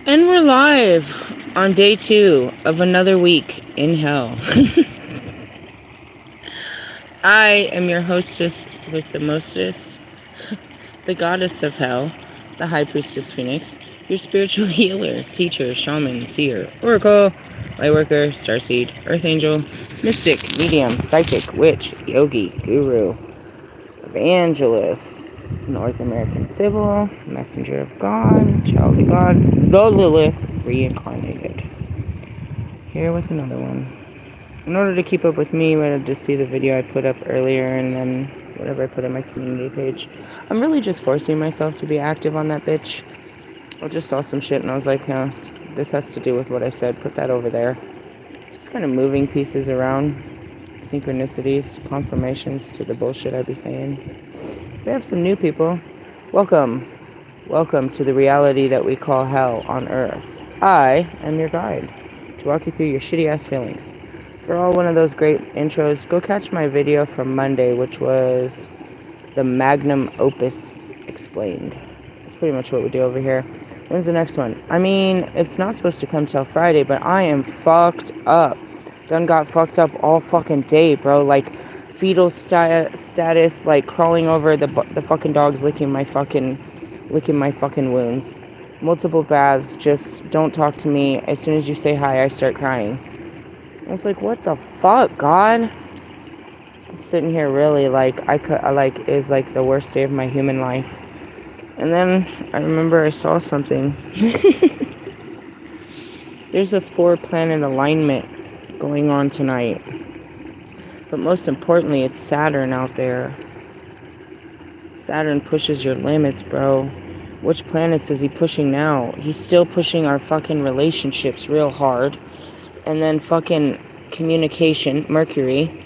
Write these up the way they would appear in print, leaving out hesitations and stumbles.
And we're live on day 2 of another week in hell. I am your hostess with the mostest, the goddess of hell, the high priestess Phoenix, your spiritual healer, teacher, shaman, seer, oracle, lightworker, starseed, earth angel, mystic, medium, psychic, witch, yogi, guru, evangelist, North American Civil, Messenger of God, Child of God, the Lilith, reincarnated. Here with another one. In order to keep up with me, you had to see the video I put up earlier and then whatever I put on my community page. I'm really just forcing myself to be active on that bitch. I just saw some shit and I was like, no, this has to do with what I said. Put that over there. Just kind of moving pieces around. Synchronicities, confirmations to the bullshit I be saying. We have some new people. Welcome to the reality that we call hell on earth. I am your guide to walk you through your shitty ass feelings. For all one of those great intros, go catch my video from Monday, which was the magnum opus explained. That's pretty much what we do over here. When's the next one? I mean, it's not supposed to come till Friday, but I am fucked up. Done got fucked up all fucking day, bro. Like, fetal status, like crawling over the fucking dogs, licking my fucking wounds. Multiple baths, just don't talk to me. As soon as you say hi, I start crying. I was like, what the fuck, God? I'm sitting here really like is like the worst day of my human life. And then I remember I saw something. There's a 4-planet alignment going on tonight. But most importantly, it's Saturn out there. Saturn pushes your limits, bro. Which planets is he pushing now? He's still pushing our fucking relationships real hard. And then fucking communication, Mercury.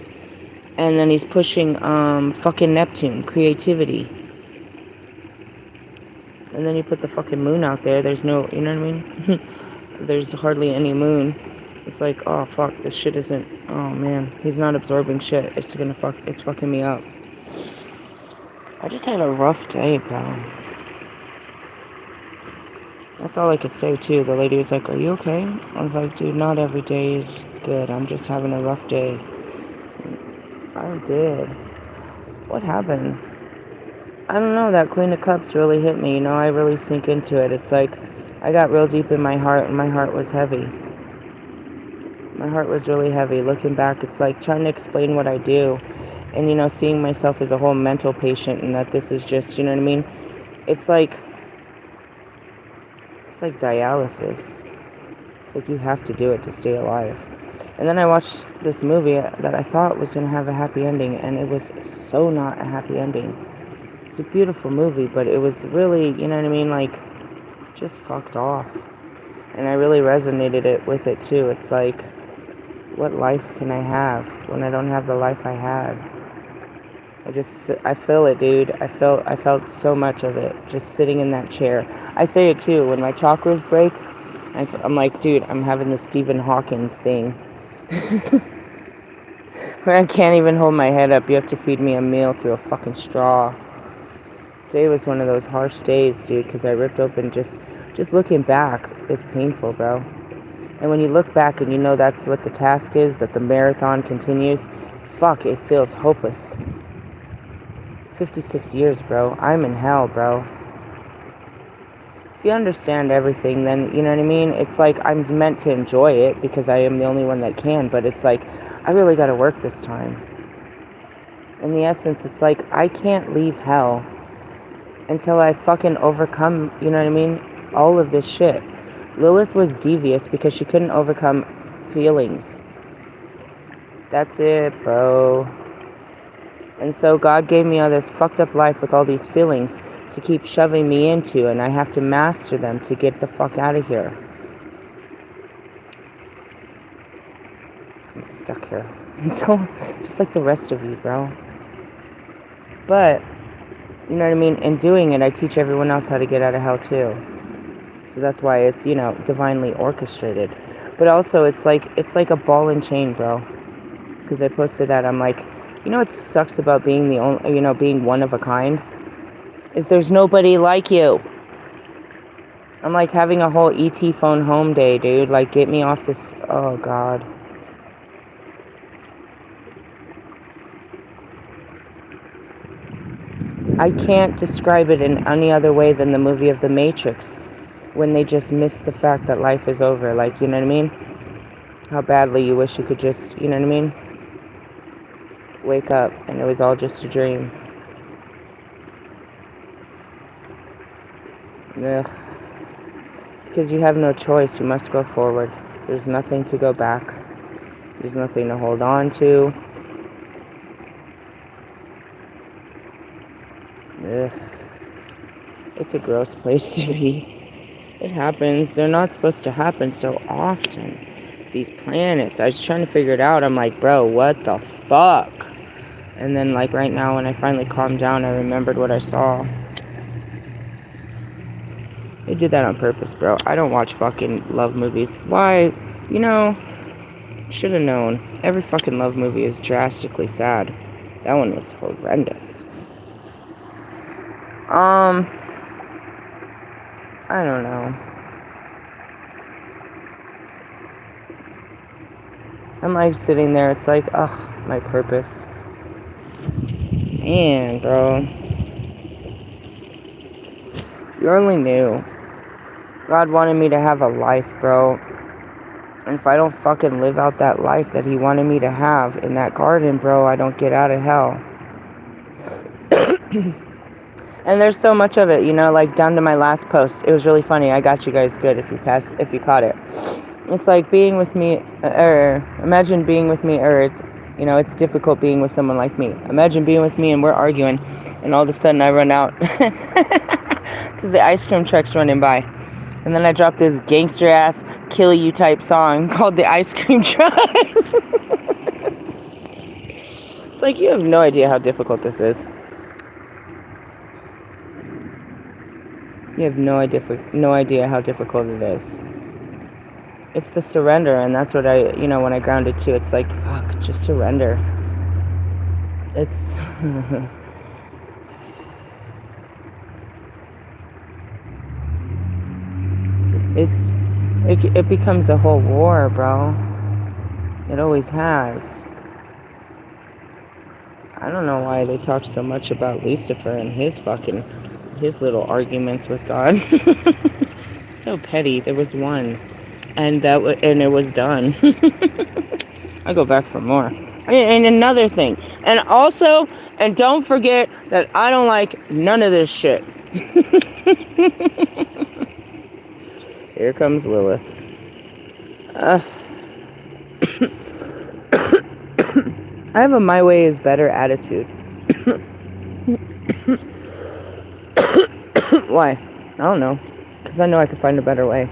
And then he's pushing fucking Neptune, creativity. And then you put the fucking moon out there. There's no, you know what I mean? There's hardly any moon. It's like, oh fuck, this shit isn't, oh man, he's not absorbing shit. It's fucking me up. I just had a rough day, bro. That's all I could say too. The lady was like, are you okay? I was like, dude, not every day is good. I'm just having a rough day. I did. What happened? I don't know, that Queen of Cups really hit me, you know, I really sink into it. It's like, I got real deep in my heart and my heart was heavy. My heart was really heavy. Looking back, it's like trying to explain what I do and, you know, seeing myself as a whole mental patient and that this is just, you know what I mean? It's like dialysis. It's like you have to do it to stay alive. And then I watched this movie that I thought was going to have a happy ending, and it was so not a happy ending. It's a beautiful movie, but it was really, you know what I mean, like, just fucked off. And I really resonated with it too. It's like, what life can I have when I don't have the life I had? I feel it, dude. I felt so much of it just sitting in that chair. I say it too, when my chakras break, I'm like, dude, I'm having the Stephen Hawkins thing. Where I can't even hold my head up. You have to feed me a meal through a fucking straw. Today was one of those harsh days, dude, because I ripped open just looking back is painful, bro. And when you look back and you know that's what the task is, that the marathon continues, fuck, it feels hopeless. 56 years, bro. I'm in hell, bro. If you understand everything, then, you know what I mean? It's like I'm meant to enjoy it because I am the only one that can, but it's like, I really gotta work this time. In the essence, it's like, I can't leave hell until I fucking overcome, you know what I mean? All of this shit. Lilith was devious because she couldn't overcome feelings. That's it, bro. And so God gave me all this fucked up life with all these feelings to keep shoving me into, and I have to master them to get the fuck out of here. I'm stuck here. Until, just like the rest of you, bro. But, you know what I mean? In doing it, I teach everyone else how to get out of hell too. So that's why it's, you know, divinely orchestrated. But also, it's like a ball and chain, bro. Because I posted that, I'm like, you know what sucks about being the only, you know, being one of a kind? Is there's nobody like you. I'm like having a whole ET phone home day, dude. Like, get me off this. Oh, God. I can't describe it in any other way than the movie of The Matrix, when they just miss the fact that life is over. Like, you know what I mean? How badly you wish you could just, you know what I mean? Wake up and it was all just a dream. Ugh. Because you have no choice. You must go forward. There's nothing to go back. There's nothing to hold on to. Ugh. It's a gross place to be. It happens. They're not supposed to happen so often. These planets. I was trying to figure it out. I'm like, bro, what the fuck? And then, like, right now, when I finally calmed down, I remembered what I saw. They did that on purpose, bro. I don't watch fucking love movies. Why? You know, should have known. Every fucking love movie is drastically sad. That one was horrendous. I don't know. I'm like sitting there, it's like, ugh, my purpose. Man, bro. You only knew. God wanted me to have a life, bro. And if I don't fucking live out that life that he wanted me to have in that garden, bro, I don't get out of hell. And there's so much of it, you know, like down to my last post. It was really funny. I got you guys good if you caught it. It's like being with me, or imagine being with me, or it's, you know, it's difficult being with someone like me. Imagine being with me and we're arguing, and all of a sudden I run out because the ice cream truck's running by. And then I drop this gangster ass kill you type song called The Ice Cream Truck. It's like, you have no idea how difficult this is. You have no idea how difficult it is. It's the surrender, and that's what I, you know, when I grounded too, it's like, fuck, just surrender. It's it becomes a whole war, bro. It always has. I don't know why they talk so much about Lucifer and his little arguments with God. So petty. There was one, and it was done. I go back for more. And another thing, and also, and don't forget that I don't like none of this shit. Here comes Lilith. I have a my way is better attitude. Why? I don't know. Because I know I can find a better way.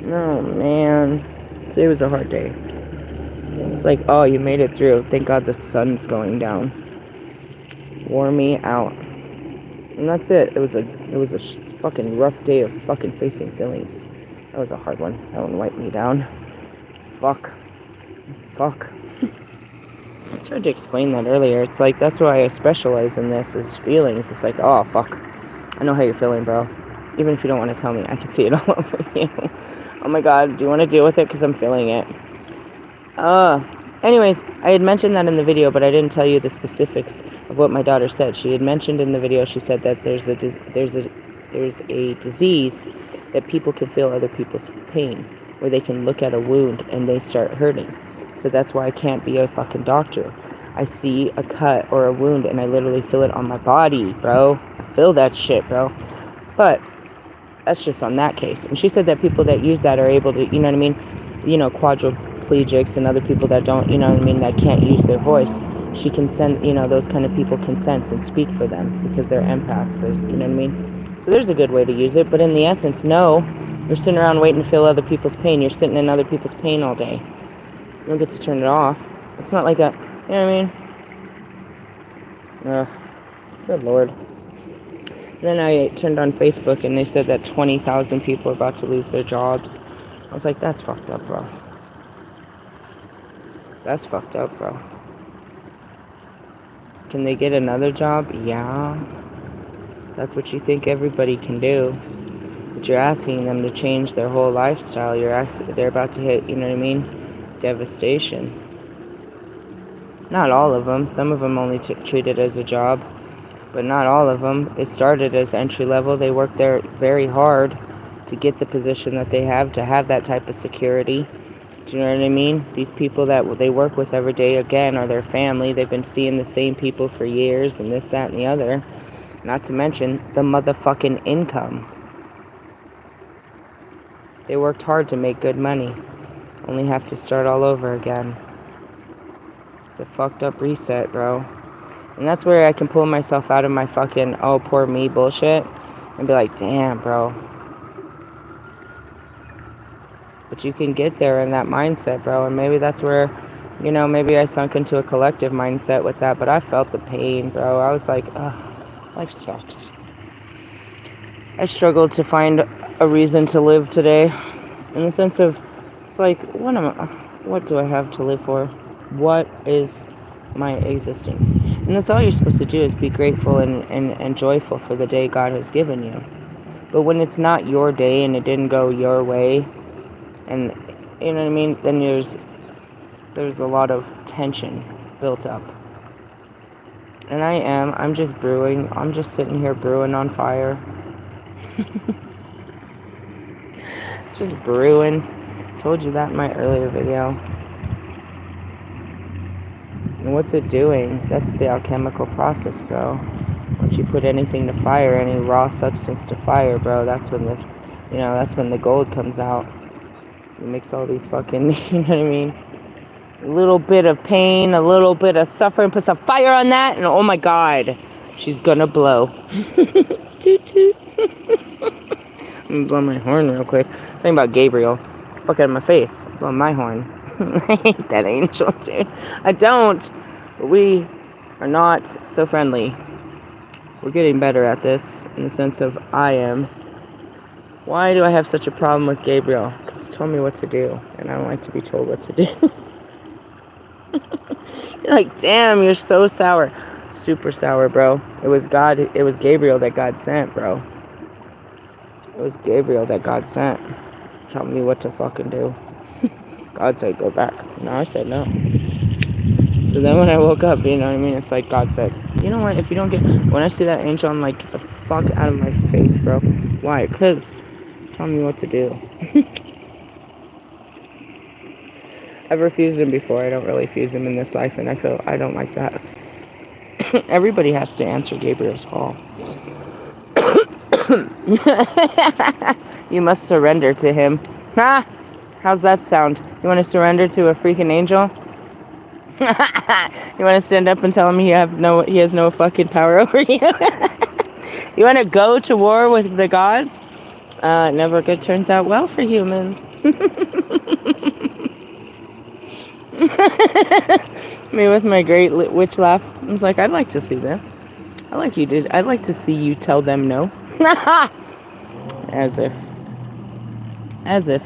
Oh, man. Today was a hard day. It's like, oh, you made it through. Thank God the sun's going down. Wore me out. And that's it. It was a fucking rough day of fucking facing feelings. That was a hard one. That one wiped me down. Fuck. I tried to explain that earlier. It's like, that's why I specialize in this, is feelings. It's like, oh, fuck. I know how you're feeling, bro. Even if you don't want to tell me, I can see it all over you. Oh my God, do you want to deal with it? Because I'm feeling it. Anyways, I had mentioned that in the video, but I didn't tell you the specifics of what my daughter said. She had mentioned in the video, she said that there's a disease that people can feel other people's pain, where they can look at a wound and they start hurting. So that's why I can't be a fucking doctor. I see a cut or a wound and I literally feel it on my body, bro. I feel that shit, bro. But that's just on that case. And she said that people that use that are able to, you know what I mean? You know, quadriplegics and other people that don't, you know what I mean, that can't use their voice. She can send, you know, those kind of people can sense and speak for them because they're empaths, you know what I mean? So there's a good way to use it. But in the essence, no. You're sitting around waiting to feel other people's pain. You're sitting in other people's pain all day. You don't get to turn it off. It's not like a, you know what I mean? Good Lord. Then I turned on Facebook and they said that 20,000 people are about to lose their jobs. I was like, that's fucked up, bro. That's fucked up, bro. Can they get another job? Yeah. That's what you think everybody can do. But you're asking them to change their whole lifestyle. They're about to hit, you know what I mean, devastation. Not all of them. Some of them only treat it as a job. But not all of them. It started as entry level. They worked there very hard to get the position that they have, to have that type of security. Do you know what I mean? These people that they work with every day, again, are their family. They've been seeing the same people for years, and this, that, and the other. Not to mention the motherfucking income. They worked hard to make good money. Only have to start all over again. It's a fucked up reset, bro. And that's where I can pull myself out of my fucking, oh, poor me bullshit. And be like, damn, bro. But you can get there in that mindset, bro. And maybe that's where, you know, maybe I sunk into a collective mindset with that. But I felt the pain, bro. I was like, ugh, life sucks. I struggled to find a reason to live today. In the sense of, it's like, what do I have to live for? What is my existence? And that's all you're supposed to do, is be grateful and joyful for the day God has given you. But when it's not your day and it didn't go your way, and you know what I mean, then there's a lot of tension built up. And I'm just brewing. I'm just sitting here brewing on fire. Just brewing. Told you that in my earlier video. And what's it doing? That's the alchemical process, bro. Once you put anything to fire, any raw substance to fire, bro, that's when the gold comes out. You mix all these fucking, you know what I mean? A little bit of pain, a little bit of suffering, put some fire on that, and oh my God, she's gonna blow. Toot toot. Let me blow my horn real quick. Think about Gabriel. Fuck out of my face. Blow my horn. I hate that angel, dude. I don't. But we are not so friendly. We're getting better at this, in the sense of I am. Why do I have such a problem with Gabriel? Because he told me what to do, and I don't like to be told what to do. You're like, damn, you're so sour. Super sour, bro. It was Gabriel that God sent, bro. It was Gabriel that God sent. Telling me what to fucking do. God said, go back. No, I said no. So then when I woke up, you know what I mean? It's like God said, you know what? If you don't when I see that angel, I'm like, get the fuck out of my face, bro. Why? Because it's telling me what to do. I've refused him before. I don't really fuse him in this life, and I don't like that. Everybody has to answer Gabriel's call. You must surrender to him. Ha! How's that sound? You want to surrender to a freaking angel? You want to stand up and tell him he has no fucking power over you? You want to go to war with the gods? Never good turns out well for humans. Me with my great witch laugh. I was like, I'd like to see this. I'd like to see you tell them no. As if.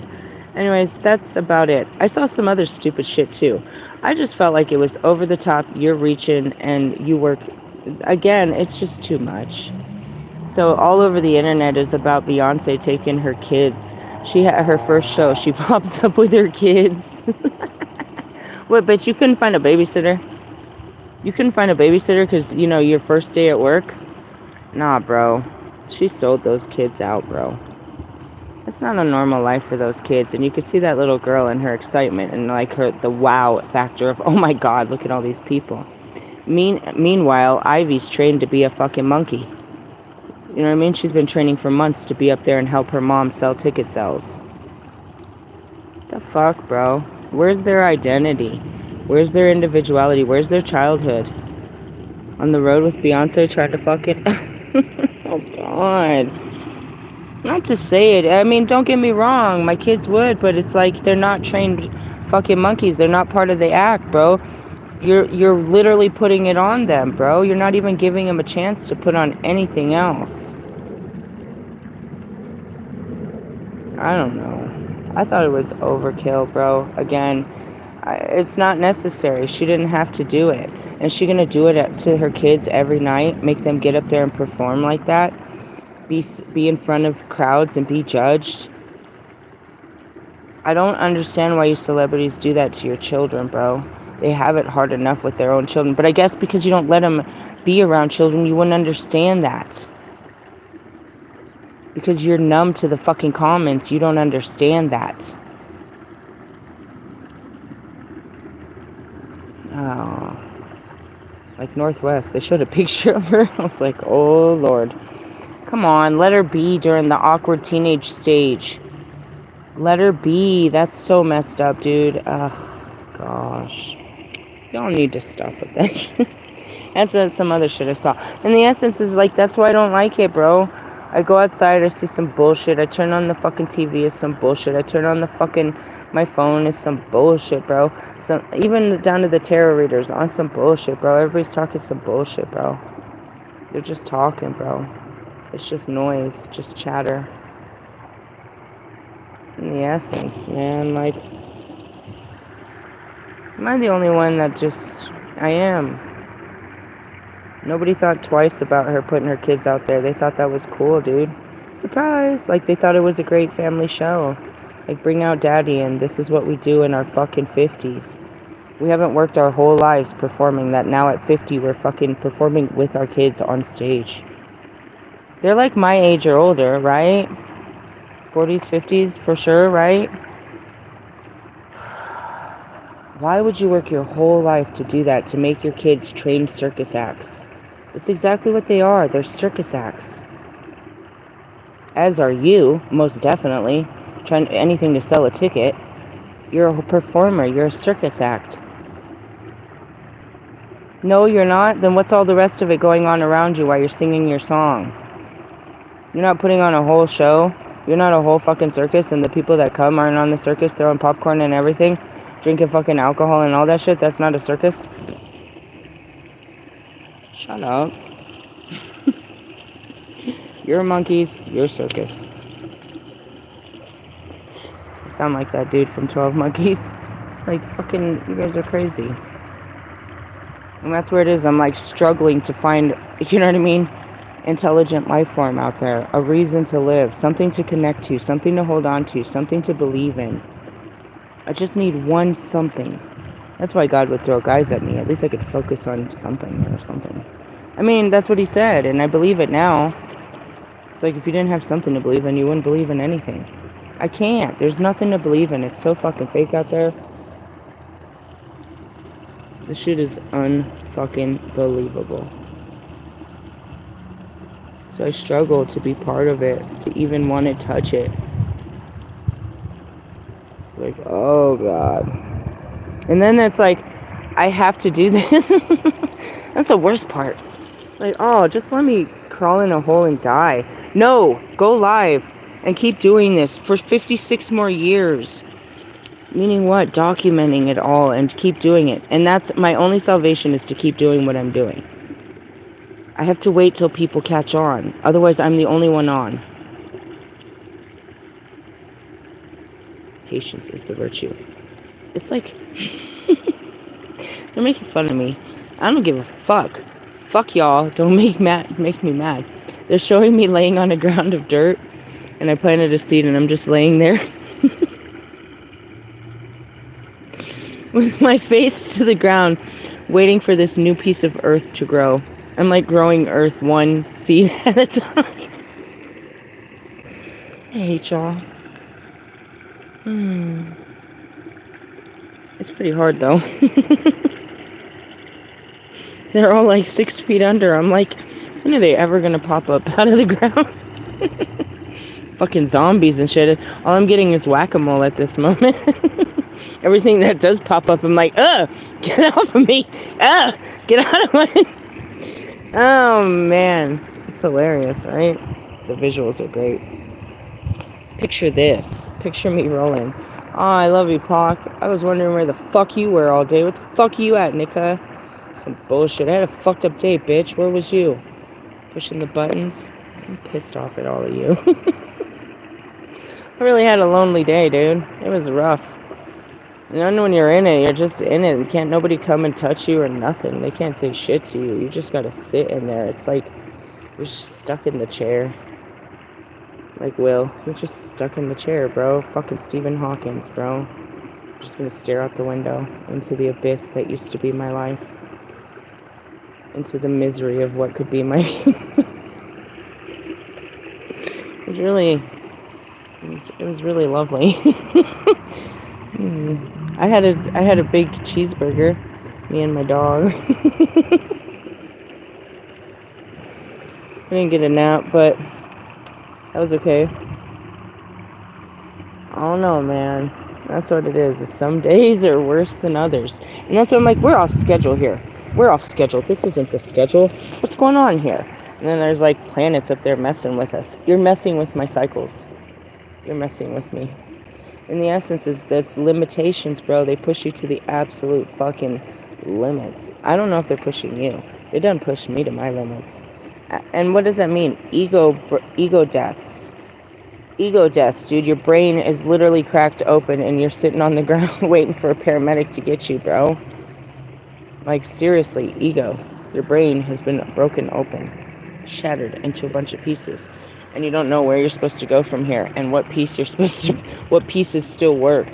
Anyways, that's about it. I saw some other stupid shit too. I just felt like it was over the top. You're reaching and you work. Again, it's just too much. So all over the internet is about Beyonce taking her kids. She had her first show. She pops up with her kids. What, but you couldn't find a babysitter? You couldn't find a babysitter because, you know, your first day at work? Nah, bro. She sold those kids out, bro. It's not a normal life for those kids. And you could see that little girl and her excitement and like the wow factor of, oh my God, look at all these people. Meanwhile, Ivy's trained to be a fucking monkey. You know what I mean? She's been training for months to be up there and help her mom sell ticket sales. The fuck, bro? Where's their identity? Where's their individuality? Where's their childhood? On the road with Beyonce trying to fuck it? Oh, God. Not to say it. I mean, don't get me wrong. My kids would, but it's like they're not trained fucking monkeys. They're not part of the act, bro. You're literally putting it on them, bro. You're not even giving them a chance to put on anything else. I don't know. I thought it was overkill, bro. Again, it's not necessary. She didn't have to do it. And she gonna do it to her kids every night, make them get up there and perform like that? be in front of crowds and be judged. I don't understand why you celebrities do that to your children, bro. They have it hard enough with their own children. But I guess because you don't let them be around children, you wouldn't understand that. Because you're numb to the fucking comments, you don't understand that. Oh. Like Northwest, they showed a picture of her. I was like, oh Lord. Come on, let her be during the awkward teenage stage. Let her be. That's so messed up, dude. Gosh. Y'all need to stop with that shit. That's some other shit I saw. And the essence is like, that's why I don't like it, bro. I go outside, I see some bullshit. I turn on the fucking TV, it's some bullshit. I turn on the fucking, my phone, is some bullshit, bro. Even down to the tarot readers, on some bullshit, bro. Everybody's talking some bullshit, bro. They're just talking, bro. It's just noise, just chatter. In the essence, man, like, am I the only one that just, I am. Nobody thought twice about her putting her kids out there. They thought that was cool, dude. Surprise! Like, they thought it was a great family show. Like, bring out daddy, and this is what we do in our fucking 50s. We haven't worked our whole lives performing that. Now at 50, we're fucking performing with our kids on stage. They're like my age or older, right? 40s, 50s, for sure, right? Why would you work your whole life to do that, to make your kids trained circus acts? It's exactly what they are. They're circus acts. As are you, most definitely. Trying anything to sell a ticket. You're a performer. You're a circus act. No, you're not? Then what's all the rest of it going on around you while you're singing your song? You're not putting on a whole show? You're not a whole fucking circus, and the people that come aren't on the circus throwing popcorn and everything, drinking fucking alcohol and all that shit? That's not a circus? Shut up. You're monkeys, you're circus. You sound like that dude from 12 Monkeys. It's like, fucking, you guys are crazy. And that's where it is. I'm like struggling to find, you know what I mean? Intelligent life form out there, a reason to live, something to connect to, something to hold on to, something to believe in. I just need one something. That's why God would throw guys at me. At least I could focus on something or something. I mean, that's what he said, and I believe it now. It's like, if you didn't have something to believe in, you wouldn't believe in anything. I can't. There's nothing to believe in. It's so fucking fake out there. This shit is unfucking believable. So I struggle to be part of it, to even want to touch it. Like, oh God. And then it's like, I have to do this. That's the worst part. Like, oh, just let me crawl in a hole and die. No, go live and keep doing this for 56 more years. Meaning what? Documenting it all and keep doing it. And that's my only salvation, is to keep doing what I'm doing. I have to wait till people catch on. Otherwise, I'm the only one on. Patience is the virtue. It's like, they're making fun of me. I don't give a fuck. Fuck y'all. Don't make me mad. They're showing me laying on a ground of dirt, and I planted a seed, and I'm just laying there with my face to the ground, waiting for this new piece of earth to grow. I'm like growing earth one seed at a time. I hate y'all. It's pretty hard though. They're all like 6 feet under. I'm like, when are they ever gonna pop up out of the ground? Fucking zombies and shit. All I'm getting is whack-a-mole at this moment. Everything that does pop up, I'm like, get off of me. Get out of my... Oh man, it's hilarious, right? The visuals are great. Picture this. Picture me rolling. Oh, I love you, Pac. I was wondering where the fuck you were all day. What the fuck are you at, Nika? Some bullshit. I had a fucked up day, bitch. Where was you? Pushing the buttons? I'm pissed off at all of you. I really had a lonely day, dude. It was rough. And then when you're in it, you're just in it. Can't nobody come and touch you or nothing. They can't say shit to you. You just gotta sit in there. It's like you're just stuck in the chair. Like, Will, you're just stuck in the chair, bro. Fucking Stephen Hawkins, bro. I'm just gonna stare out the window into the abyss that used to be my life. Into the misery of what could be my... It was really lovely. I had a big cheeseburger, me and my dog. I didn't get a nap, but that was okay. I don't know, man. That's what it is. Some days are worse than others. And that's what I'm like, we're off schedule here. We're off schedule. This isn't the schedule. What's going on here? And then there's like planets up there messing with us. You're messing with my cycles. You're messing with me. And the essence is that's limitations, bro. They push you to the absolute fucking limits. I don't know if they're pushing you. They done push me to my limits. And what does that mean? Ego deaths. Ego deaths, dude. Your brain is literally cracked open and you're sitting on the ground waiting for a paramedic to get you, bro. Like, seriously, ego. Your brain has been broken open, shattered into a bunch of pieces. And you don't know where you're supposed to go from here and what pieces still work.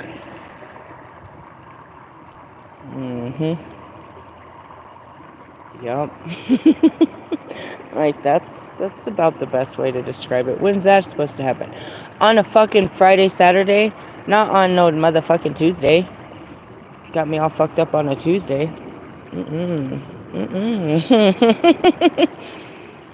Yup. Like, that's about the best way to describe it. When's that supposed to happen? On a fucking Friday, Saturday? Not on no motherfucking Tuesday. Got me all fucked up on a Tuesday.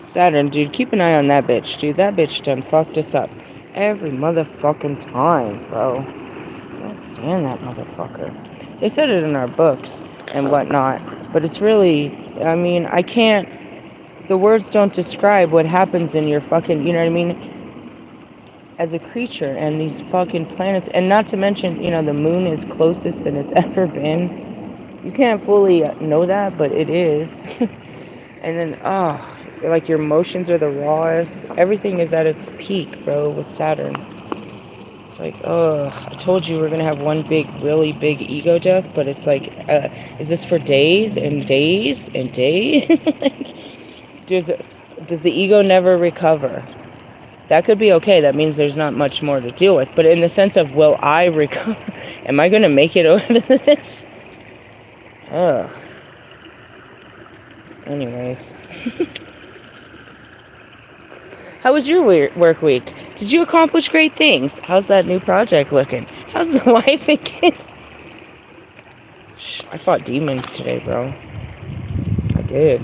Saturn, dude, keep an eye on that bitch, dude. That bitch done fucked us up every motherfucking time, bro. I can't stand that motherfucker. They said it in our books and whatnot, but it's really, I mean, I can't, the words don't describe what happens in your fucking, you know what I mean, as a creature and these fucking planets, and not to mention, you know, the moon is closest than it's ever been. You can't fully know that, but it is. And then, like, your emotions are the rawest. Everything is at its peak, bro, with Saturn. It's like, I told you we're going to have one big, really big ego death, but it's like, is this for days and days and days? Like, does the ego never recover? That could be okay. That means there's not much more to deal with. But in the sense of, will I recover? Am I going to make it over this? Anyways. How was your work week? Did you accomplish great things? How's that new project looking? How's the wife and kid? I fought demons today, bro. I did.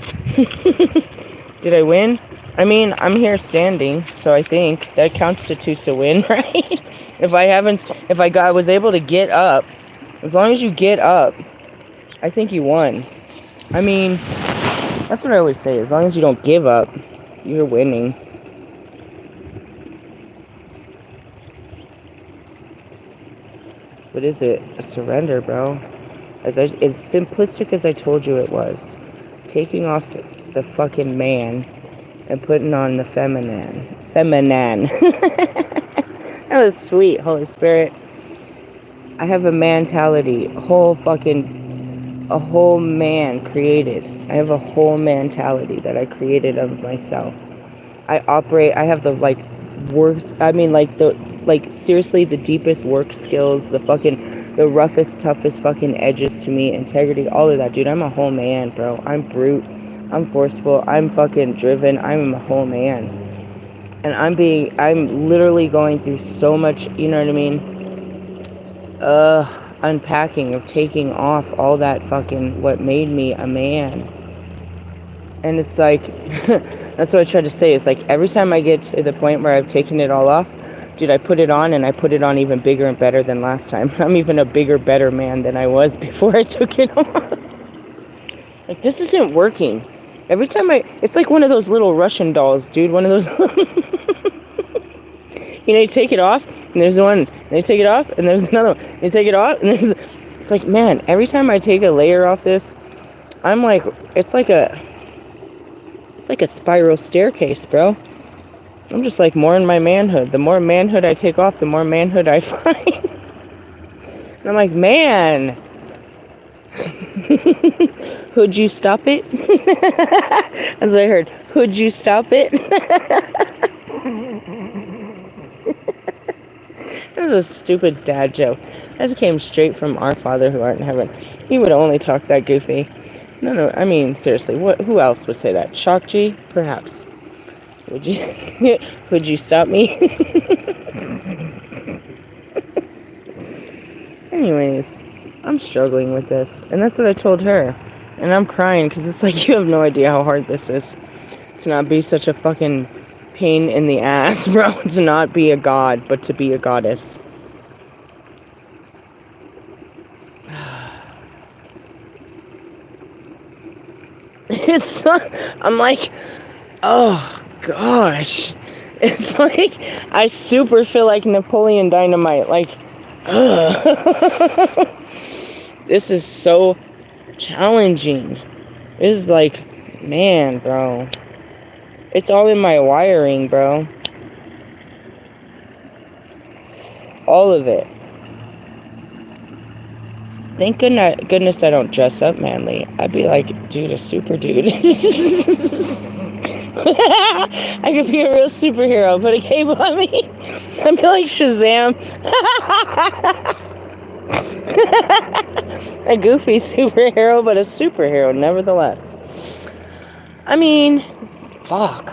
Did I win? I mean, I'm here standing, so I think that constitutes a win, right? If I was able to get up, as long as you get up, I think you won. I mean, that's what I always say. As long as you don't give up, you're winning. What is it? A surrender, bro. As simplistic as I told you it was. Taking off the fucking man and putting on the feminine. That was sweet, Holy Spirit. I have a mentality. A whole man created. I have a whole mentality that I created of myself. I have the, like, works, I mean, seriously, the deepest work skills, the roughest, toughest fucking edges to me, integrity, all of that, dude. I'm a whole man, bro. I'm brute. I'm forceful. I'm fucking driven. I'm a whole man. And I'm literally going through so much, you know what I mean? Unpacking, of taking off all that fucking, what made me a man. And it's like, that's what I try to say. It's like, every time I get to the point where I've taken it all off, dude, I put it on, and I put it on even bigger and better than last time. I'm even a bigger, better man than I was before I took it off. Like, this isn't working. Every time it's like one of those little Russian dolls, dude. One of those, you know, you take it off, and there's one, and you take it off, and there's another one. You take it off, and it's like, man, every time I take a layer off this, I'm like, it's like a spiral staircase, bro. I'm just like more in my manhood. The more manhood I take off, the more manhood I find. And I'm like, man, would you stop it? As I heard, would you stop it? This is a stupid dad joke. That came straight from our Father who art in heaven. He would only talk that goofy. No, I mean, seriously, who else would say that? Shakji? Perhaps. Would you would you stop me? Anyways, I'm struggling with this, and that's what I told her. And I'm crying because it's like, you have no idea how hard this is. To not be such a fucking pain in the ass, bro. To not be a god, but to be a goddess. It's I'm like, oh gosh. It's like, I super feel like Napoleon Dynamite. Like, ugh. This is so challenging. It's like, man, bro. It's all in my wiring, bro. All of it. Thank goodness I don't dress up manly. I'd be like, dude, a super dude. I could be a real superhero, put a cape on me. I'd be like Shazam. A goofy superhero, but a superhero nevertheless. I mean, fuck.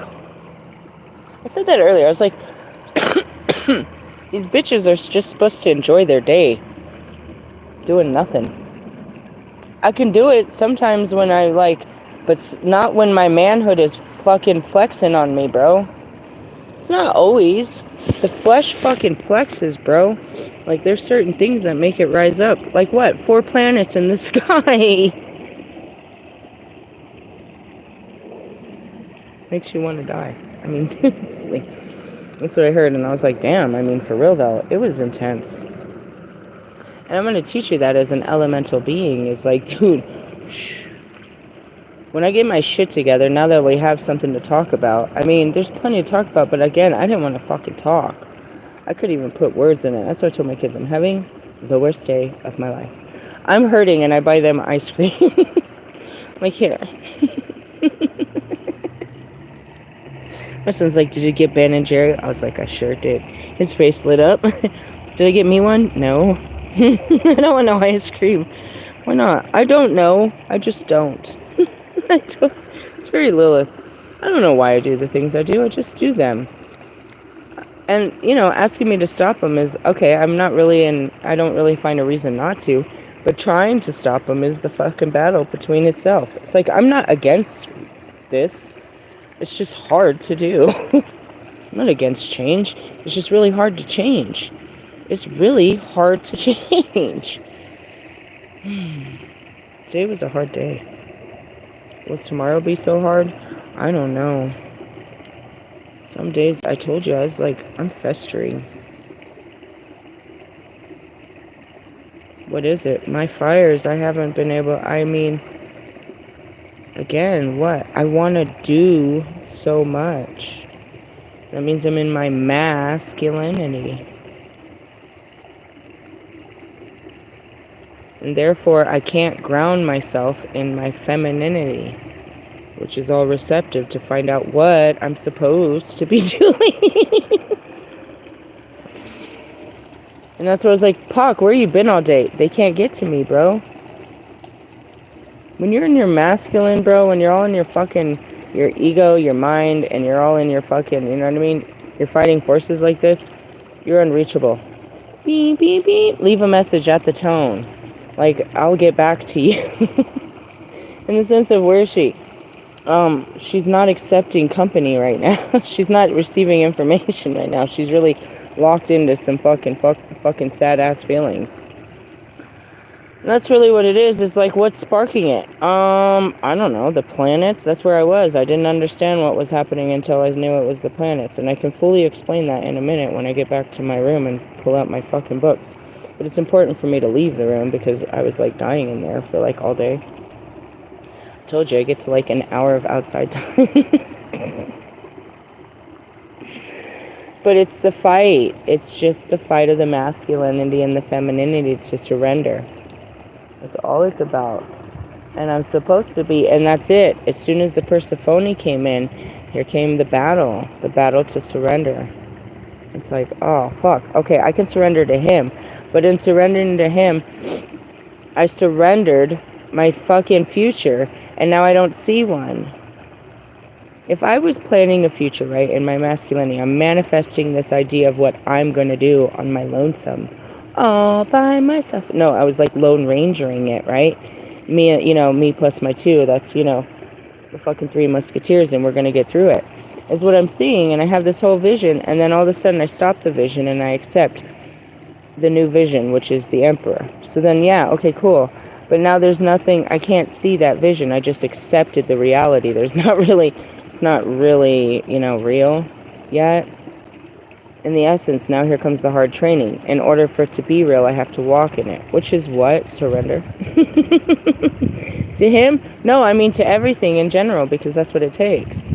I said that earlier. I was like, these bitches are just supposed to enjoy their day. Doing nothing. I can do it sometimes when I like, but not when my manhood is fucking flexing on me, bro. It's not always. The flesh fucking flexes, bro. Like, there's certain things that make it rise up. Like what? 4 planets in the sky. Makes you want to die. I mean, seriously. That's what I heard, and I was like, damn, I mean, for real though, it was intense. And I'm going to teach you that as an elemental being. Is like, dude, when I get my shit together, now that we have something to talk about, I mean, there's plenty to talk about, but again, I didn't want to fucking talk. I couldn't even put words in it. That's what I told my kids. I'm having the worst day of my life. I'm hurting, and I buy them ice cream. Like, here. My son's like, did you get Ben and Jerry? I was like, I sure did. His face lit up. Did I get me one? No. I don't want no ice cream. Why not? I don't know. I just don't. It's very Lilith. I don't know why I do the things I do. I just do them. And, you know, asking me to stop them is, okay, I don't really find a reason not to. But trying to stop them is the fucking battle between itself. It's like, I'm not against this. It's just hard to do. I'm not against change. It's just really hard to change. It's really hard to change. Today was a hard day. Will tomorrow be so hard? I don't know. Some days, I told you, I was like, I'm festering. What is it? My fires, I haven't been able, I mean, again, what? I want to do so much. That means I'm in my masculinity. And therefore, I can't ground myself in my femininity, which is all receptive to find out what I'm supposed to be doing. And that's what I was like, Pac, where you been all day? They can't get to me, bro. When you're in your masculine, bro, when you're all in your fucking, your ego, your mind, and you're all in your fucking, you know what I mean? You're fighting forces like this, you're unreachable. Beep, beep, beep. Leave a message at the tone. Like, I'll get back to you. In the sense of, where is she? She's not accepting company right now. She's not receiving information right now. She's really locked into some fucking sad-ass feelings. And that's really what it is. It's like, what's sparking it? I don't know. The planets. That's where I was. I didn't understand what was happening until I knew it was the planets. And I can fully explain that in a minute when I get back to my room and pull out my fucking books. But it's important for me to leave the room because I was like dying in there for like all day. I told you I get to like an hour of outside time. But it's the fight. It's just the fight of the masculinity and the femininity to surrender. That's all it's about. And I'm supposed to be, and that's it. As soon as the Persephone came in, here came the battle to surrender. It's like, oh, fuck. Okay, I can surrender to him. But in surrendering to him, I surrendered my fucking future, and now I don't see one. If I was planning a future, right, in my masculinity, I'm manifesting this idea of what I'm going to do on my lonesome, all by myself. No, I was like Lone Rangering it, right? Me plus my two, that's, the fucking Three Musketeers, and we're going to get through it, is what I'm seeing. And I have this whole vision, and then all of a sudden I stop the vision and I accept the new vision, which is the Emperor. So then, yeah, okay, cool. But now there's nothing, I can't see that vision. I just accepted the reality. It's not really, real yet. In the essence, now here comes the hard training. In order for it to be real, I have to walk in it. Which is what? Surrender. To him? No, I mean to everything in general, because that's what it takes.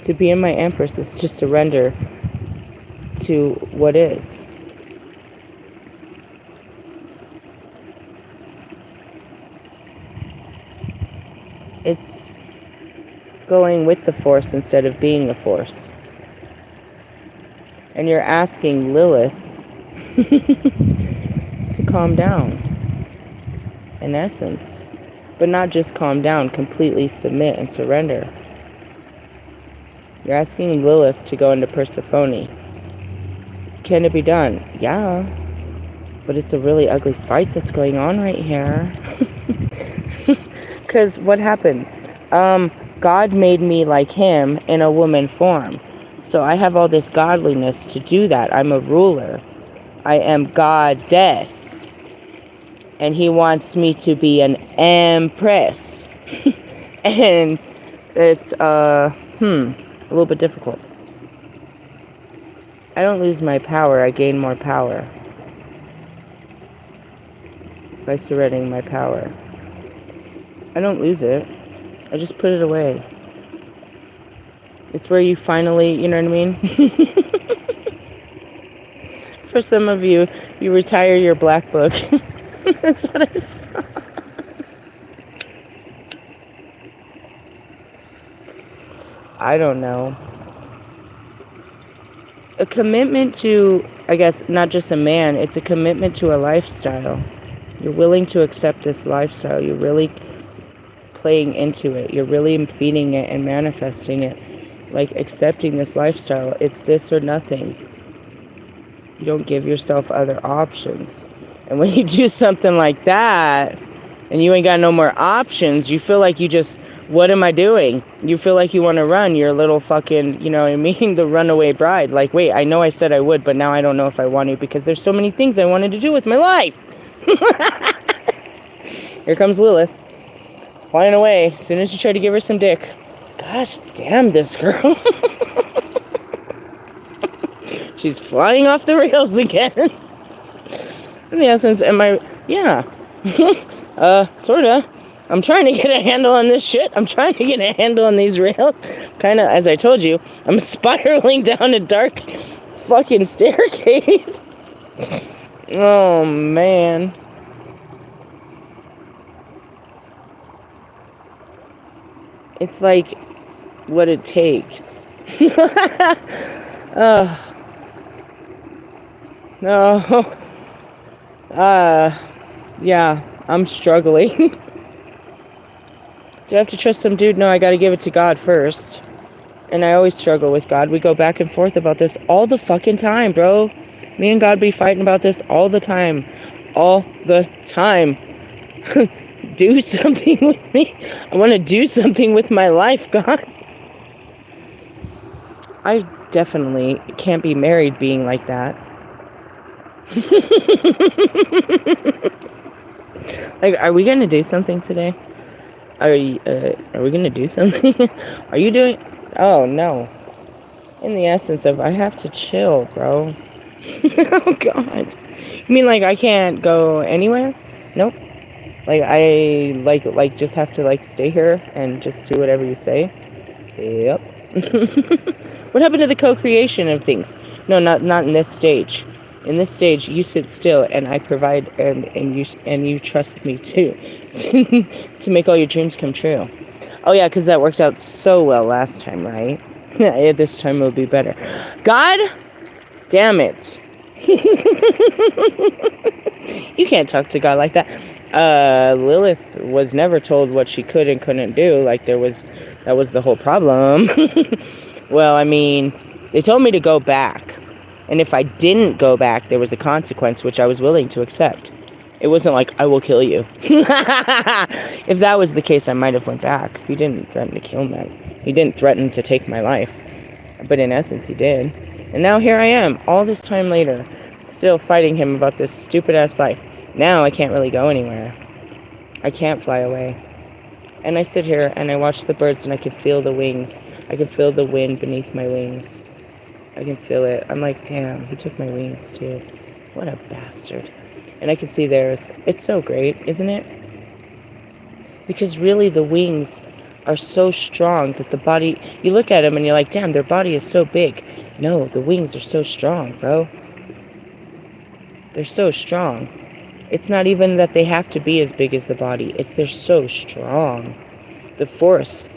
To be in my Empress is to surrender to what is. It's going with the Force instead of being the Force. And you're asking Lilith to calm down, in essence. But not just calm down, completely submit and surrender. You're asking Lilith to go into Persephone. Can it be done? Yeah. But it's a really ugly fight that's going on right here. Because what happened? God made me like him in a woman form. So I have all this godliness to do that. I'm a ruler. I am goddess. And he wants me to be an empress. And it's, a little bit difficult. I don't lose my power. I gain more power by surrendering my power. I don't lose it. I just put it away. It's where you finally, you know what I mean? For some of you, you retire your black book. That's what I saw. I don't know. A commitment to, I guess, not just a man, it's a commitment to a lifestyle. You're willing to accept this lifestyle. You're really playing into it. You're really feeding it and manifesting it. Like accepting this lifestyle. It's this or nothing. You don't give yourself other options. And when you do something like that, and you ain't got no more options, you feel like you just, what am I doing? You feel like you want to run your little fucking, you know what I mean? The runaway bride. Like, wait, I know I said I would, but now I don't know if I want to because there's so many things I wanted to do with my life. Here comes Lilith. Flying away as soon as you try to give her some dick. Gosh damn this girl. She's flying off the rails again. In the essence, sorta. I'm trying to get a handle on this shit. I'm trying to get a handle on these rails. Kind of, as I told you, I'm spiraling down a dark fucking staircase. Oh, man. It's like what it takes. No. Yeah, I'm struggling. Do I have to trust some dude? No, I gotta give it to God first. And I always struggle with God. We go back and forth about this all the fucking time, bro. Me and God be fighting about this all the time. All the time. Do something with me. I want to do something with my life, God. I definitely can't be married being like that. Like, are we going to do something today? Are we going to do something? Are you doing? Oh, no. In the essence of, I have to chill, bro. Oh, God. You mean like I can't go anywhere? Nope. Like, I, like just have to, like, stay here and just do whatever you say? Yep. What happened to the co-creation of things? No, not in this stage. In this stage, you sit still, and I provide, and you trust me, too, to make all your dreams come true. Oh, yeah, because that worked out so well last time, right? This time will be better. God, Damn it. You can't talk to God like that. Lilith was never told what she could and couldn't do. Like, that was the whole problem. Well, I mean, they told me to go back. And if I didn't go back, there was a consequence, which I was willing to accept. It wasn't like, I will kill you. If that was the case, I might have went back. He didn't threaten to kill me. He didn't threaten to take my life. But in essence, he did. And now here I am, all this time later, still fighting him about this stupid-ass life. Now I can't really go anywhere. I can't fly away. And I sit here and I watch the birds and I can feel the wings. I can feel the wind beneath my wings. I can feel it. I'm like, damn, he took my wings too. What a bastard. And I can see theirs. It's so great, isn't it? Because really the wings are so strong that the body, you look at them and you're like, damn, their body is so big. No, the wings are so strong, bro. They're so strong. It's not even that they have to be as big as the body. It's they're so strong. The force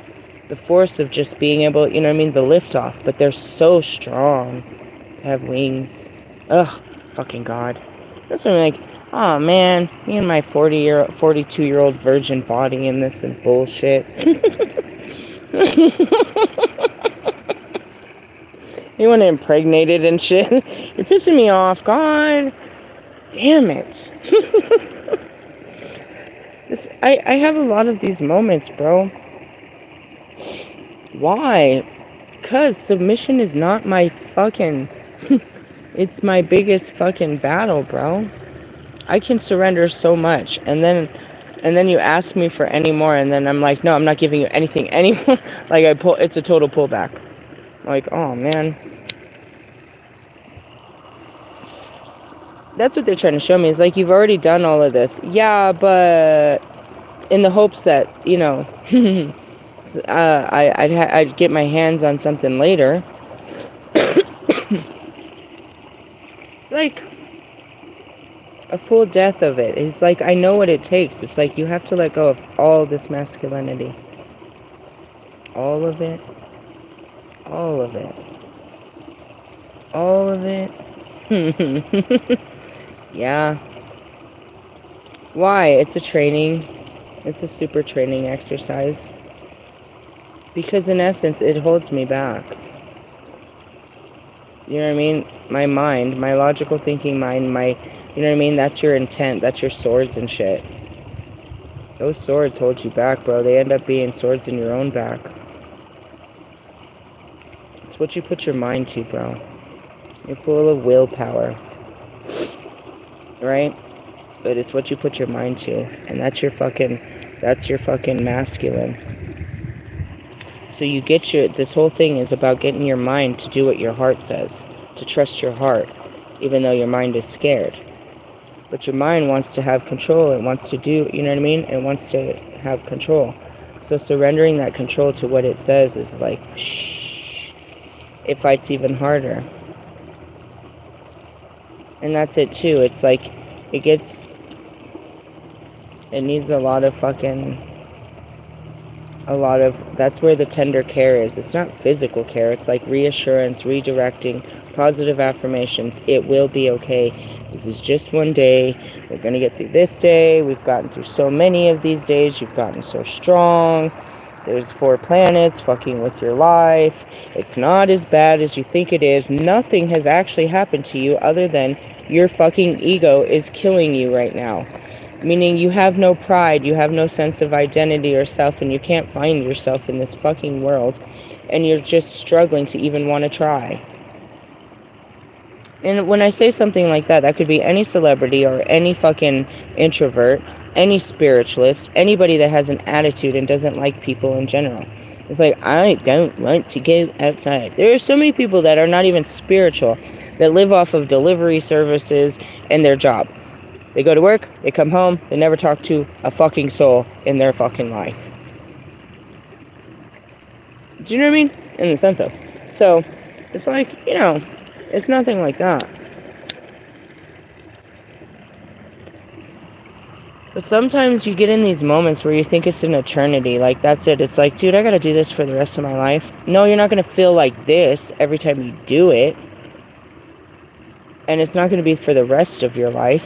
of just being able, you know what I mean, the lift off, but they're so strong to have wings. Ugh, fucking God. That's what I'm like, oh man, me and my 42-year-old virgin body in this and bullshit. You want to impregnate it and shit? You're pissing me off, God. Damn it. I have a lot of these moments, bro. Why? Because submission is not my fucking... It's my biggest fucking battle, bro. I can surrender so much, and then you ask me for any more, and then I'm like, no, I'm not giving you anything anymore. Like, it's a total pullback. Like, oh, man. That's what they're trying to show me. Is like, you've already done all of this. Yeah, but in the hopes that, you know, I'd get my hands on something later. It's like a full death of it. It's like, I know what it takes. It's like, you have to let go of all this masculinity. All of it. All of it. All of it. Yeah. Why? It's a training. It's a super training exercise. Because in essence, it holds me back. You know what I mean? My mind, my logical thinking mind, you know what I mean? That's your intent. That's your swords and shit. Those swords hold you back, bro. They end up being swords in your own back. It's what you put your mind to, bro. You're full of willpower. Right? But it's what you put your mind to. And that's your fucking masculine. So you get this whole thing is about getting your mind to do what your heart says. To trust your heart. Even though your mind is scared. But your mind wants to have control. It wants to do, you know what I mean? It wants to have control. So surrendering that control to what it says is like, shh. It fights even harder. And that's it too. It's like, it needs a lot of, that's where the tender care is. It's not physical care. It's like reassurance, redirecting, positive affirmations. It will be okay. This is just one day. We're going to get through this day. We've gotten through so many of these days. You've gotten so strong. There's 4 planets fucking with your life. It's not as bad as you think it is. Nothing has actually happened to you other than your fucking ego is killing you right now. Meaning you have no pride, you have no sense of identity or self, and you can't find yourself in this fucking world. And you're just struggling to even want to try. And when I say something like that, that could be any celebrity or any fucking introvert, any spiritualist, anybody that has an attitude and doesn't like people in general. It's like, I don't want to go outside. There are so many people that are not even spiritual, that live off of delivery services and their job. They go to work, they come home, they never talk to a fucking soul in their fucking life. Do you know what I mean? In the sense of. So, it's like, you know, it's nothing like that. But sometimes you get in these moments where you think it's an eternity. Like, that's it. It's like, dude, I gotta do this for the rest of my life. No, you're not gonna feel like this every time you do it. and it's not going to be for the rest of your life.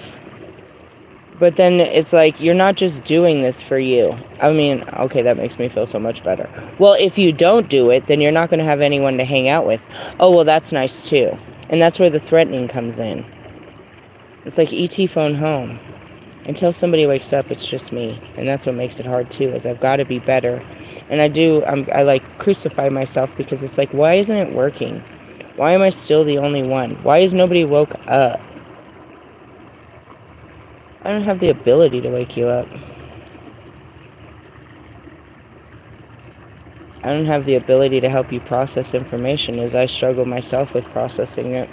But then it's like, you're not just doing this for you. I mean, okay, that makes me feel so much better. Well, if you don't do it, then you're not going to have anyone to hang out with. Oh, well, that's nice too. And that's where the threatening comes in. It's like ET phone home. Until somebody wakes up, it's just me. And that's what makes it hard too, is I've got to be better. And I like crucify myself, because it's like, why isn't it working? Why am I still the only one? Why is nobody woke up? I don't have the ability to wake you up. I don't have the ability to help you process information, as I struggle myself with processing it.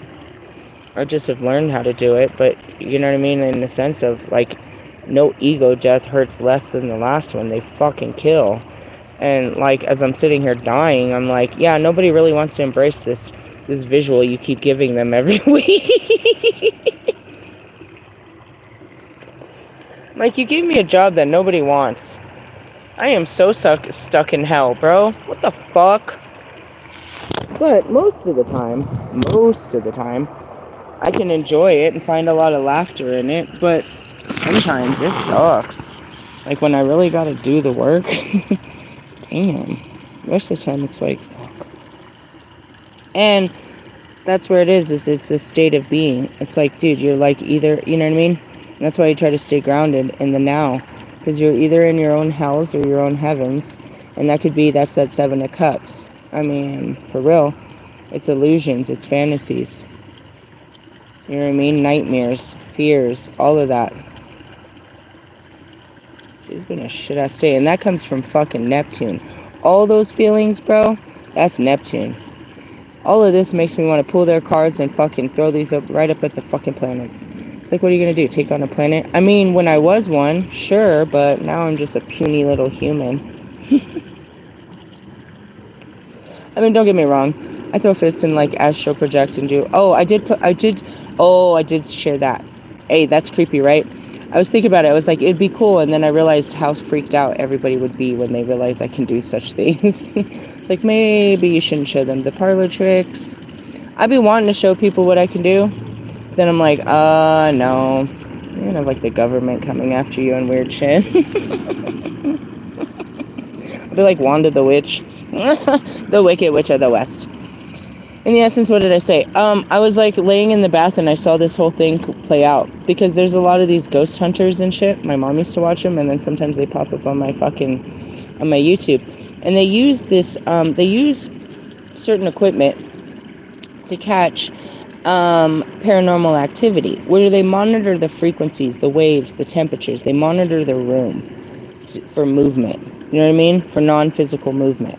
I just have learned how to do it, but you know what I mean? In the sense of, like, no ego death hurts less than the last one. They fucking kill. And, like, as I'm sitting here dying, I'm like, yeah, nobody really wants to embrace this visual you keep giving them every week. Like, you gave me a job that nobody wants. I am so stuck in hell, bro. What the fuck? But most of the time, I can enjoy it and find a lot of laughter in it, but sometimes it sucks. Like, when I really gotta do the work, damn. Most of the time, it's like, fuck. And that's where it is it's a state of being. It's like, dude, you're like either, you know what I mean? And that's why you try to stay grounded in the now, because you're either in your own hells or your own heavens, and that's that Seven of Cups. I mean, for real, it's illusions, it's fantasies. You know what I mean? Nightmares, fears, all of that. She's been a shit-ass day, and that comes from fucking Neptune. All those feelings, bro, that's Neptune. All of this makes me want to pull their cards and fucking throw these up right up at the fucking planets. It's like, what are you going to do? Take on a planet? I mean, when I was one, sure, but now I'm just a puny little human. I mean, don't get me wrong. I throw fits and, like, astral project and do... I did share that. Hey, that's creepy, right? I was thinking about it. I was like, it'd be cool. And then I realized how freaked out everybody would be when they realize I can do such things. It's like, maybe you shouldn't show them the parlor tricks. I'd be wanting to show people what I can do. But then I'm like, no. You're going to have, like, the government coming after you and weird shit. I'd be like Wanda the Witch. The Wicked Witch of the West. In the essence, what did I say? I was, like, laying in the bath and I saw this whole thing play out. Because there's a lot of these ghost hunters and shit. My mom used to watch them, and then sometimes they pop up on my YouTube. And they use they use certain equipment to catch paranormal activity, where they monitor the frequencies, the waves, the temperatures. They monitor the room for movement. You know what I mean? For non-physical movement.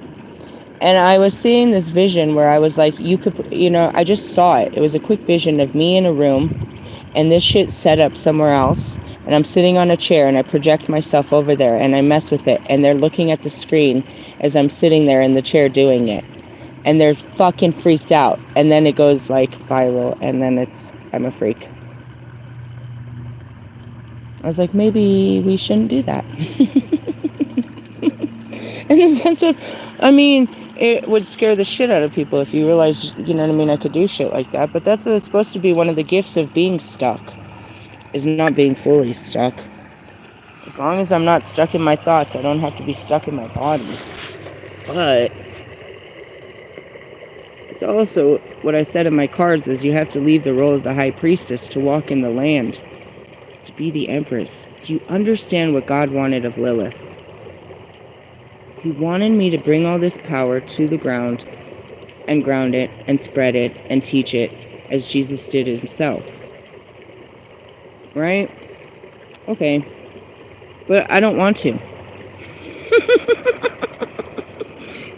And I was seeing this vision where I was like, I just saw it. It was a quick vision of me in a room, and this shit set up somewhere else, and I'm sitting on a chair, and I project myself over there, and I mess with it, and they're looking at the screen as I'm sitting there in the chair doing it, and they're fucking freaked out, and then it goes, like, viral, and then I'm a freak. I was like, maybe we shouldn't do that. In the sense of, I mean, it would scare the shit out of people if you realized, you know what I mean, I could do shit like that. But that's supposed to be one of the gifts of being stuck, is not being fully stuck. As long as I'm not stuck in my thoughts, I don't have to be stuck in my body. But it's also what I said in my cards is you have to leave the role of the high priestess to walk in the land, to be the empress. Do you understand what God wanted of Lilith? He wanted me to bring all this power to the ground and ground it and spread it and teach it as Jesus did himself. Right? Okay. But I don't want to.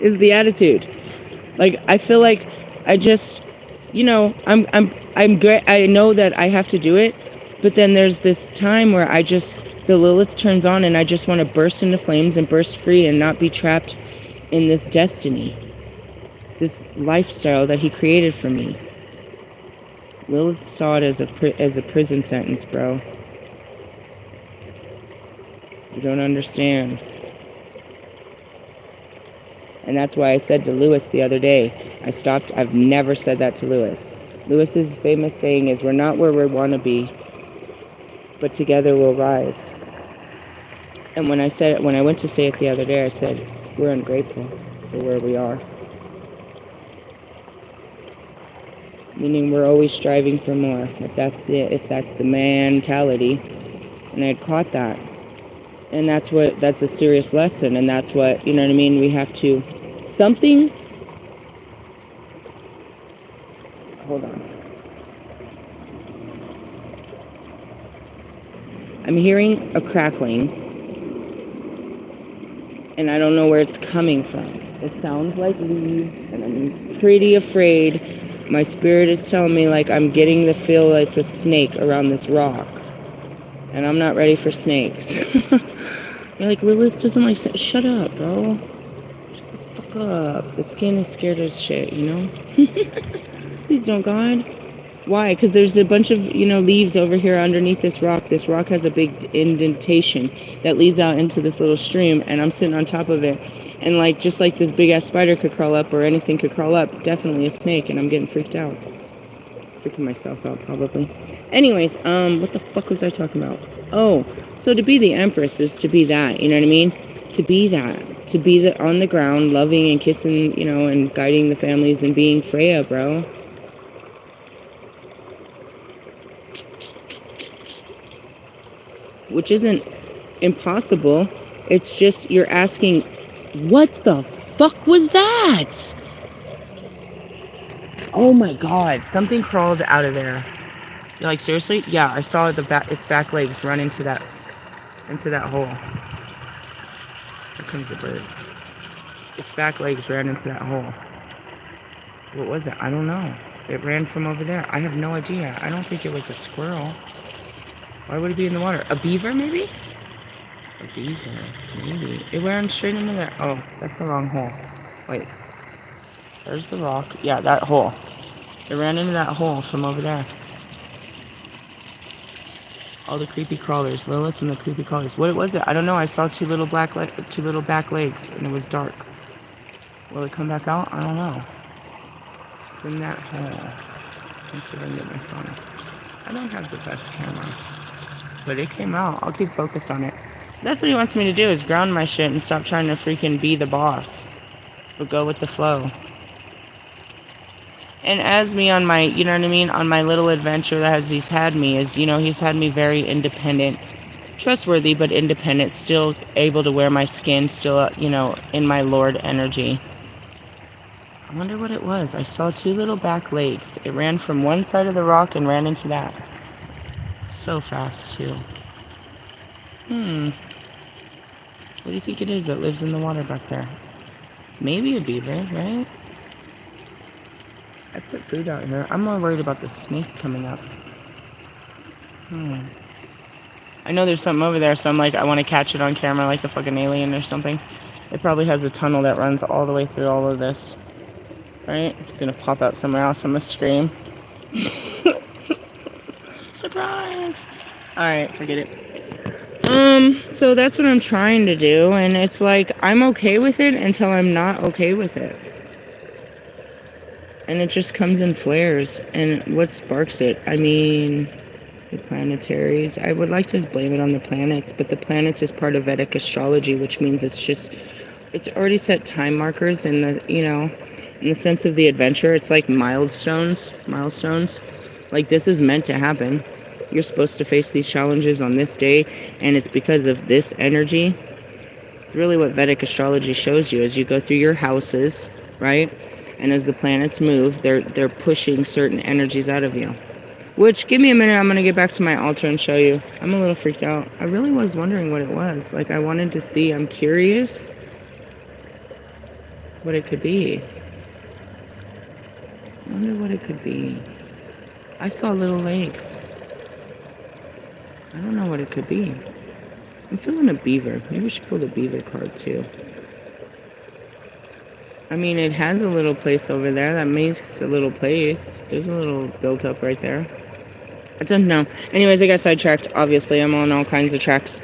Is the attitude. Like, I feel like I just, I'm great. I know that I have to do it, but then there's this time where the Lilith turns on and I just want to burst into flames and burst free and not be trapped in this destiny, this lifestyle that he created for me. Lilith saw it as a prison sentence, bro. You don't understand. And that's why I said to Lewis the other day, I've never said that to Lewis. Lewis's famous saying is, we're not where we want to be, but together we'll rise. And when I went to say it the other day, I said, we're ungrateful for where we are. Meaning we're always striving for more, if that's the mentality. And I'd caught that. And that's a serious lesson, and that's what, you know what I mean, we have to, hold on. I'm hearing a crackling, and I don't know where it's coming from. It sounds like leaves, and I'm pretty afraid. My spirit is telling me like I'm getting the feel that it's a snake around this rock. And I'm not ready for snakes. You're like, Lilith doesn't like snakes. Shut up, bro. Shut the fuck up. The skin is scared as shit, you know? Please don't, God. Why? Because there's a bunch of, leaves over here underneath this rock. This rock has a big indentation that leads out into this little stream, and I'm sitting on top of it. And like, just like this big ass spider could crawl up or anything could crawl up, definitely a snake, and I'm getting freaked out. Freaking myself out, probably. Anyways, what the fuck was I talking about? Oh, so to be the Empress is to be that, you know what I mean? To be that. To be on the ground, loving and kissing, and guiding the families and being Freya, bro. Which isn't impossible. It's just you're asking, what the fuck was that? Oh my god, something crawled out of there. You're like, seriously? Yeah, I saw its back legs run into that hole. Here comes the birds. Its back legs ran into that hole. What was it? I don't know. It ran from over there. I have no idea. I don't think it was a squirrel. Why would it be in the water? A beaver, maybe? A beaver, maybe. It ran straight into there. Oh, that's the wrong hole. Wait. There's the rock. Yeah, that hole. It ran into that hole from over there. All the creepy crawlers. Lilith and the creepy crawlers. What was it? I don't know. I saw two little back legs, and it was dark. Will it come back out? I don't know. It's in that hole. Let's see if I can get my phone. I don't have the best camera. But it came out. I'll keep focused on it. That's what he wants me to do, is ground my shit and stop trying to freaking be the boss. But go with the flow. And as me on my, you know what I mean, on my little adventure that he's had me, is, he's had me very independent. Trustworthy, but independent. Still able to wear my skin, still, in my Lord energy. I wonder what it was. I saw two little back legs. It ran from one side of the rock and ran into that. So fast, too. What do you think it is that lives in the water back there? Maybe a beaver, right? I put food out here. I'm more worried about the snake coming up. I know there's something over there, so I'm like, I want to catch it on camera like a fucking alien or something. It probably has a tunnel that runs all the way through all of this. Right? It's gonna pop out somewhere else. I'm gonna scream. Surprise! Alright, forget it. So that's what I'm trying to do, and it's like, I'm okay with it until I'm not okay with it. And it just comes in flares. And what sparks it? I mean, the planetaries. I would like to blame it on the planets, but the planets is part of Vedic astrology, which means it's already set time markers in the, in the sense of the adventure. It's like milestones. Like, this is meant to happen. You're supposed to face these challenges on this day, and it's because of this energy. It's really what Vedic astrology shows you as you go through your houses, right? And as the planets move, they're pushing certain energies out of you. Which, give me a minute, I'm going to get back to my altar and show you. I'm a little freaked out. I really was wondering what it was. Like, I wanted to see, I'm curious what it could be. I wonder what it could be. I saw little legs. I don't know what it could be. I'm feeling a beaver. Maybe we should pull the beaver card too. I mean, it has a little place over there. That means it's a little place. There's a little built up right there. I don't know. Anyways, I got sidetracked. Obviously, I'm on all kinds of tracks.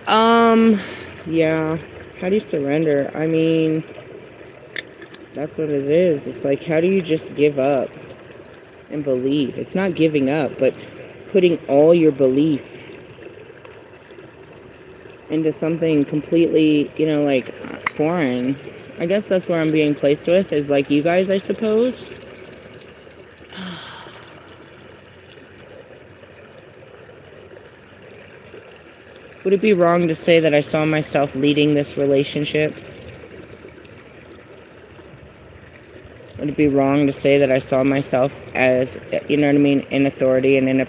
Yeah. How do you surrender? I mean, that's what it is. It's like, how do you just give up? and believe. It's not giving up, but putting all your belief into something completely, like foreign. I guess that's where I'm being placed with, is like you guys, I suppose. Would it be wrong to say that I saw myself leading this relationship? Would it be wrong to say that I saw myself as, in authority and in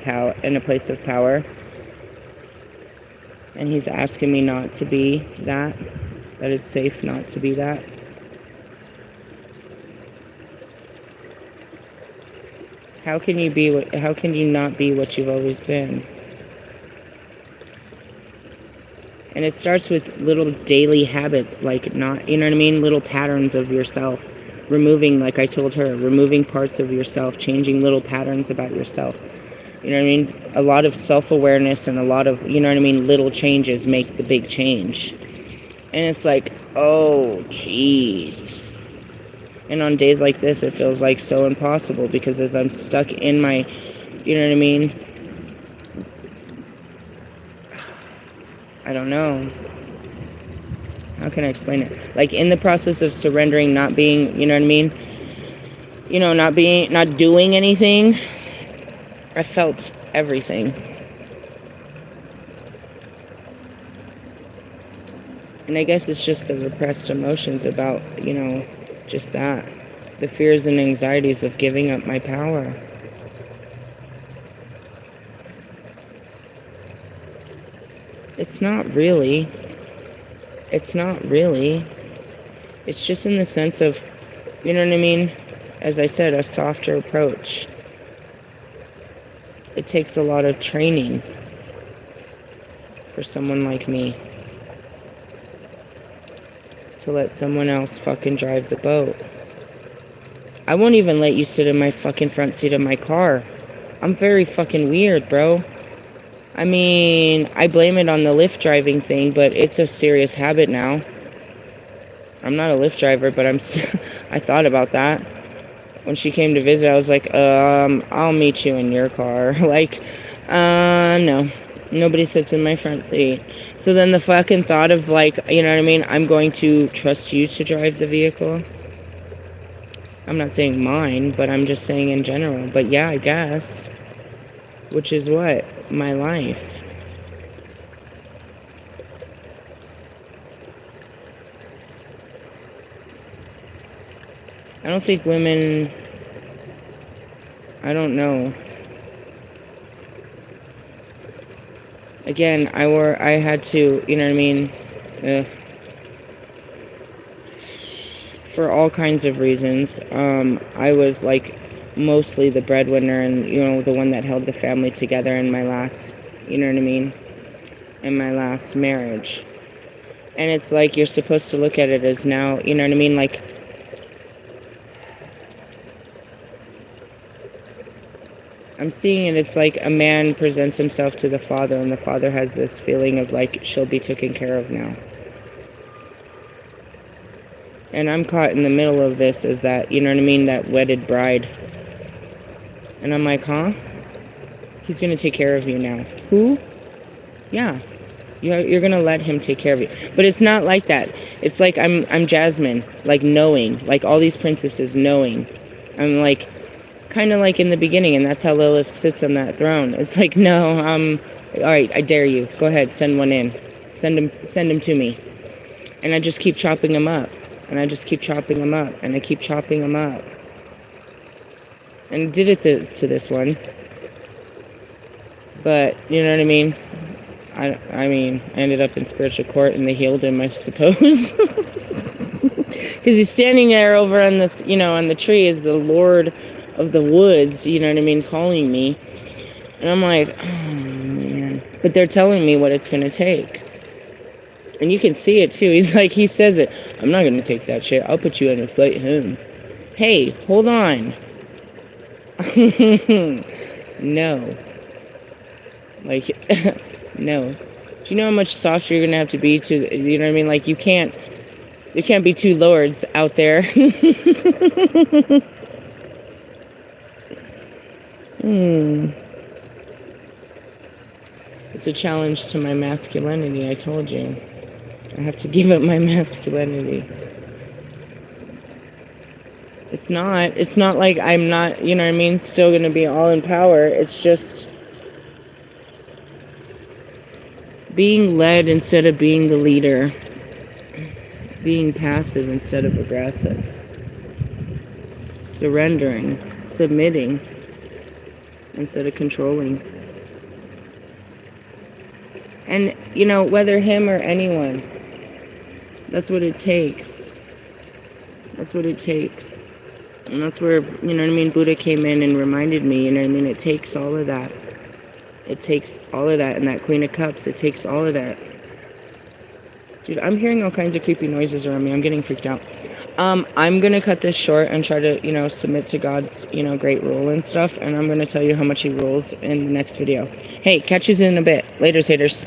a place of power? And he's asking me not to be that it's safe not to be that. How can you not be what you've always been? And it starts with little daily habits, like little patterns of yourself. Removing, like I told her, removing parts of yourself, changing little patterns about yourself. A lot of self-awareness and a lot of, little changes make the big change. And it's like, oh, jeez. And on days like this, it feels like so impossible, because as I'm stuck in my, I don't know. How can I explain it? Like, in the process of surrendering, not being, not doing anything, I felt everything. And I guess it's just the repressed emotions about, just that. The fears and anxieties of giving up my power. It's not really. It's just in the sense of, as I said, a softer approach. It takes a lot of training for someone like me to let someone else fucking drive the boat. I won't even let you sit in my fucking front seat of my car. I'm very fucking weird, bro. I mean, I blame it on the Lyft driving thing, but it's a serious habit now. I'm not a Lyft driver, but I thought about that. When she came to visit, I was like, I'll meet you in your car. Like, no. Nobody sits in my front seat. So then the fucking thought of, like, I'm going to trust you to drive the vehicle. I'm not saying mine, but I'm just saying in general. But yeah, I guess. Which is what? My life. I don't think women... I don't know. Again, I had to, for all kinds of reasons. I was like mostly the breadwinner and, the one that held the family together in my last, in my last marriage. And it's like you're supposed to look at it as now, like, I'm seeing it, it's like a man presents himself to the father, and the father has this feeling of like, she'll be taken care of now. And I'm caught in the middle of this as that, that wedded bride. And I'm like, huh? He's going to take care of you now. Who? Yeah. You're going to let him take care of you. But it's not like that. It's like I'm Jasmine, like knowing, like all these princesses knowing. I'm like, kind of like in the beginning, and that's how Lilith sits on that throne. It's like, no, all right, I dare you. Go ahead, send one in. Send him to me. And I just keep chopping them up. And I just keep chopping them up. And I keep chopping them up. And did it to this one. But, you know what I mean? I ended up in spiritual court and they healed him, I suppose. Because he's standing there over on this, on the tree as the Lord of the woods, calling me. And I'm like, oh, man. But they're telling me what it's going to take. And you can see it, too. He says it. I'm not going to take that shit. I'll put you in a flight home. Hey, hold on. No. Like, no. Do you know how much softer you're going to have to be to, Like, there can't be two lords out there. It's a challenge to my masculinity, I told you. I have to give up my masculinity. It's not like I'm not, you know what I mean, still going to be all in power. It's just being led instead of being the leader. Being passive instead of aggressive. Surrendering, submitting instead of controlling. And, you know, whether him or anyone, that's what it takes. That's what it takes. And that's where, you know what I mean, Buddha came in and reminded me, you know what I mean, it takes all of that. It takes all of that. And that Queen of Cups, it takes all of that. Dude, I'm hearing all kinds of creepy noises around me. I'm getting freaked out. I'm going to cut this short and try to, you know, submit to God's, you know, great rule and stuff. And I'm going to tell you how much he rules in the next video. Hey, catch you in a bit. Laters, haters.